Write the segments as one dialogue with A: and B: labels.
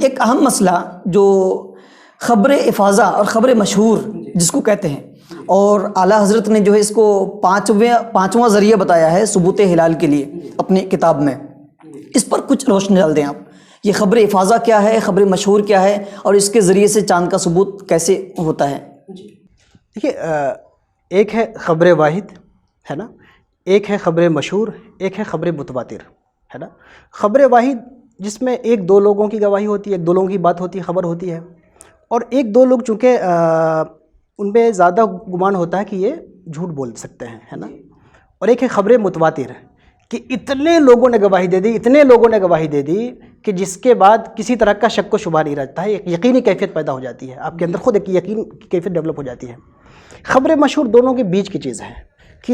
A: ایک اہم مسئلہ جو خبر افاضہ اور خبر مشہور جس کو کہتے ہیں، اور اعلیٰ حضرت نے جو ہے اس کو پانچواں ذریعہ بتایا ہے ثبوت ہلال کے لیے اپنی کتاب میں، اس پر کچھ روشنی ڈال دیں آپ۔ یہ خبر افاضہ کیا ہے، خبر مشہور کیا ہے، اور اس کے ذریعے سے چاند کا ثبوت کیسے ہوتا ہے؟
B: دیکھیے، ایک ہے خبر واحد، ہے نا، ایک ہے خبر مشہور، ایک ہے خبر متواتر، ہے نا۔ خبر واحد جس میں ایک دو لوگوں کی گواہی ہوتی ہے، ایک دو لوگوں کی بات ہوتی ہے، خبر ہوتی ہے، اور ایک دو لوگ چونکہ ان پہ زیادہ گمان ہوتا ہے کہ یہ جھوٹ بول سکتے ہیں، ہے نا۔ اور ایک ہے خبر متواتر کہ اتنے لوگوں نے گواہی دے دی، اتنے لوگوں نے گواہی دے دی کہ جس کے بعد کسی طرح کا شک و شبہ نہیں رہتا ہے، ایک یقینی کیفیت پیدا ہو جاتی ہے، آپ کے اندر خود ایک یقین کی کیفیت ڈیولپ ہو جاتی ہے۔ خبر مشہور دونوں کے بیچ کی چیز ہے کہ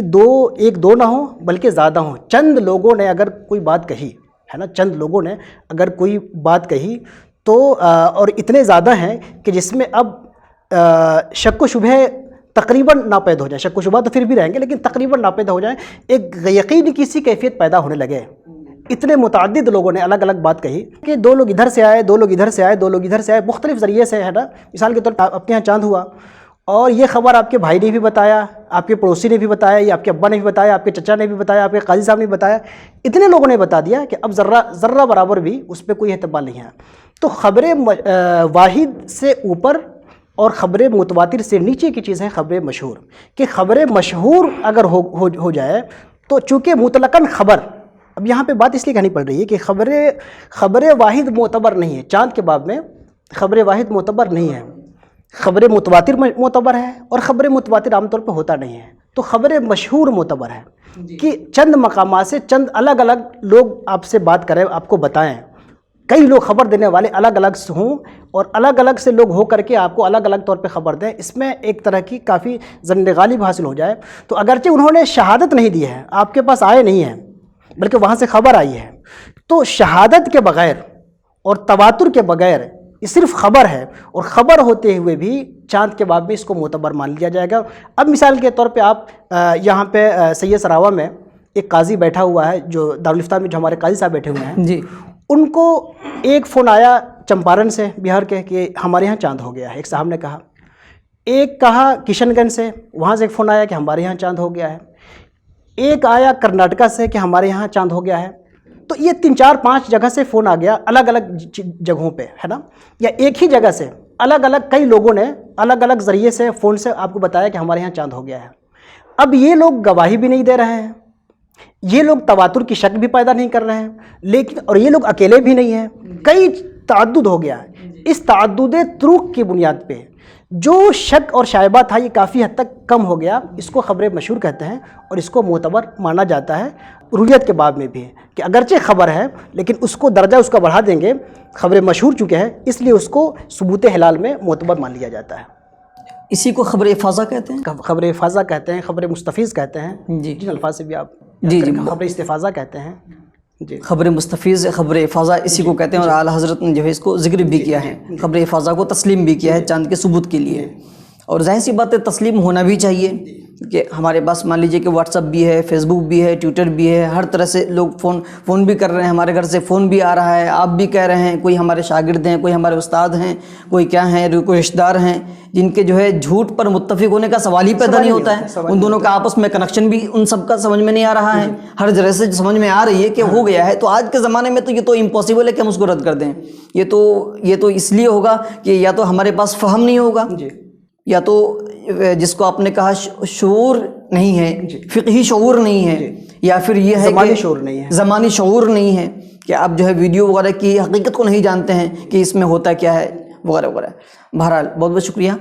B: ایک دو نہ ہوں بلکہ زیادہ ہوں، چند لوگوں نے اگر کوئی بات کہی، ہے نا، چند لوگوں نے اگر کوئی بات کہی تو اور اتنے زیادہ ہیں کہ جس میں اب شک و شبہ تقریباً ناپید ہو جائے، شک و شبہ تو پھر بھی رہیں گے لیکن تقریباً ناپید ہو جائیں، ایک یقینی کسی کیفیت پیدا ہونے لگے۔ اتنے متعدد لوگوں نے الگ الگ بات کہی کہ دو لوگ ادھر سے آئے، دو لوگ ادھر سے آئے، دو لوگ ادھر سے آئے، مختلف ذریعے سے، ہے نا۔ مثال کے طور پر آپ کے یہاں چاند ہوا اور یہ خبر آپ کے بھائی نے بھی بتایا، آپ کے پڑوسی نے بھی بتایا، یا آپ کے ابا نے بھی بتایا، آپ کے چچا نے بھی بتایا، آپ کے قاضی صاحب نے بھی بتایا، اتنے لوگوں نے بتا دیا کہ اب ذرہ برابر بھی اس پہ کوئی اعتبار نہیں ہے۔ تو خبر واحد سے اوپر اور خبر متواتر سے نیچے کی چیز ہے خبر مشہور، کہ خبر مشہور اگر ہو جائے تو چونکہ مطلقاً خبر، اب یہاں پہ بات اس لیے کہانی پڑ رہی ہے کہ خبر واحد معتبر نہیں ہے، چاند کے باب میں خبر واحد معتبر نہیں ہے، خبر متواتر معتبر ہے، اور خبر متواتر عام طور پہ ہوتا نہیں ہے۔ تو خبر مشہور معتبر ہے کہ چند مقامات سے چند الگ الگ لوگ آپ سے بات کریں، آپ کو بتائیں، کئی لوگ خبر دینے والے الگ الگ سے ہوں اور الگ الگ سے لوگ ہو کر کے آپ کو الگ الگ طور پہ خبر دیں، اس میں ایک طرح کی کافی ظن غالب حاصل ہو جائے۔ تو اگرچہ انہوں نے شہادت نہیں دی ہے، آپ کے پاس آئے نہیں ہیں بلکہ وہاں سے خبر آئی ہے، تو شہادت کے بغیر اور تواتر کے بغیر یہ صرف خبر ہے، اور خبر ہوتے ہوئے بھی چاند کے باب میں اس کو معتبر مان لیا جائے گا۔ اب مثال کے طور پہ آپ یہاں پہ سید سراوا میں ایک قاضی بیٹھا ہوا ہے، جو دارالفتہ میں جو ہمارے قاضی صاحب بیٹھے ہوئے ہیں
A: جی،
B: ان کو ایک فون آیا چمپارن سے، بہار کے، کہ ہمارے یہاں چاند ہو گیا ہے، ایک صاحب نے کہا۔ ایک کہا کشن گنج سے، وہاں سے ایک فون آیا کہ ہمارے یہاں چاند ہو گیا ہے۔ ایک آیا کرناٹکا سے کہ ہمارے یہاں چاند ہو گیا ہے۔ تو یہ 3 4 5 جگہ سے فون آ گیا، الگ الگ جگہوں پہ، ہے نا، یا ایک ہی جگہ سے الگ الگ کئی لوگوں نے الگ الگ ذریعے سے فون سے آپ کو بتایا کہ ہمارے یہاں چاند ہو گیا ہے۔ اب یہ لوگ گواہی بھی نہیں دے رہے ہیں، یہ لوگ تواتر کی شک بھی پیدا نہیں کر رہے ہیں، لیکن اور یہ لوگ اکیلے بھی نہیں ہیں، کئی تعدد ہو گیا ہے۔ اس تعدد طرق کی بنیاد پہ جو شک اور شائبہ تھا یہ کافی حد تک کم ہو گیا، اس کو خبر مشہور کہتے ہیں، اور اس کو معتبر مانا جاتا ہے۔ رویت کے باب میں بھی ہے کہ اگرچہ خبر ہے لیکن اس کو درجہ اس کا بڑھا دیں گے، خبر مشہور چکے ہیں اس لیے اس کو ثبوت ہلال میں معتبر مان لیا جاتا ہے۔
A: اسی کو خبر افاضہ کہتے ہیں،
B: خبر افاضہ کہتے ہیں، خبر مستفیض کہتے ہیں،
A: جی
B: جن الفاظ سے بھی آپ
A: جی
B: خبر استفاضہ کہتے ہیں، جی،
A: خبر مستفیض، خبر افاضہ اسی کو کہتے ہیں، اور اعلیٰ حضرت نے جو ہے اس کو ذکر بھی کیا ہے، خبر افاضہ کو تسلیم بھی کیا ہے چاند کے ثبوت کے لیے، اور ظاہر سی بات ہے تسلیم ہونا بھی چاہیے کہ ہمارے پاس مان لیجئے کہ واٹس ایپ بھی ہے، فیس بک بھی ہے، ٹویٹر بھی ہے، ہر طرح سے لوگ فون بھی کر رہے ہیں، ہمارے گھر سے فون بھی آ رہا ہے، آپ بھی کہہ رہے ہیں، کوئی ہمارے شاگرد ہیں، کوئی ہمارے استاد ہیں، کوئی کیا ہیں، کوئی رشتہ دار ہیں، جن کے جو ہے جھوٹ پر متفق ہونے کا سوال ہی پیدا نہیں ہوتا ہے، ان دونوں کا آپس میں کنیکشن بھی ان سب کا سمجھ میں نہیں آ رہا ہے، ہر جگہ سے سمجھ میں آ رہی ہے کہ ہو گیا ہے۔ تو آج کے زمانے میں تو یہ تو امپاسبل ہے کہ ہم اس کو رد کر دیں، یہ تو اس لیے ہوگا کہ یا تو ہمارے پاس فہم نہیں ہوگا، یا تو جس کو آپ نے کہا شعور نہیں ہے، فقہی شعور نہیں ہے، یا پھر یہ ہے
B: زمانی شعور نہیں ہے،
A: زمانی شعور نہیں ہے کہ آپ جو ہے ویڈیو وغیرہ کی حقیقت کو نہیں جانتے ہیں کہ اس میں ہوتا کیا ہے وغیرہ وغیرہ۔ بہرحال بہت بہت شکریہ۔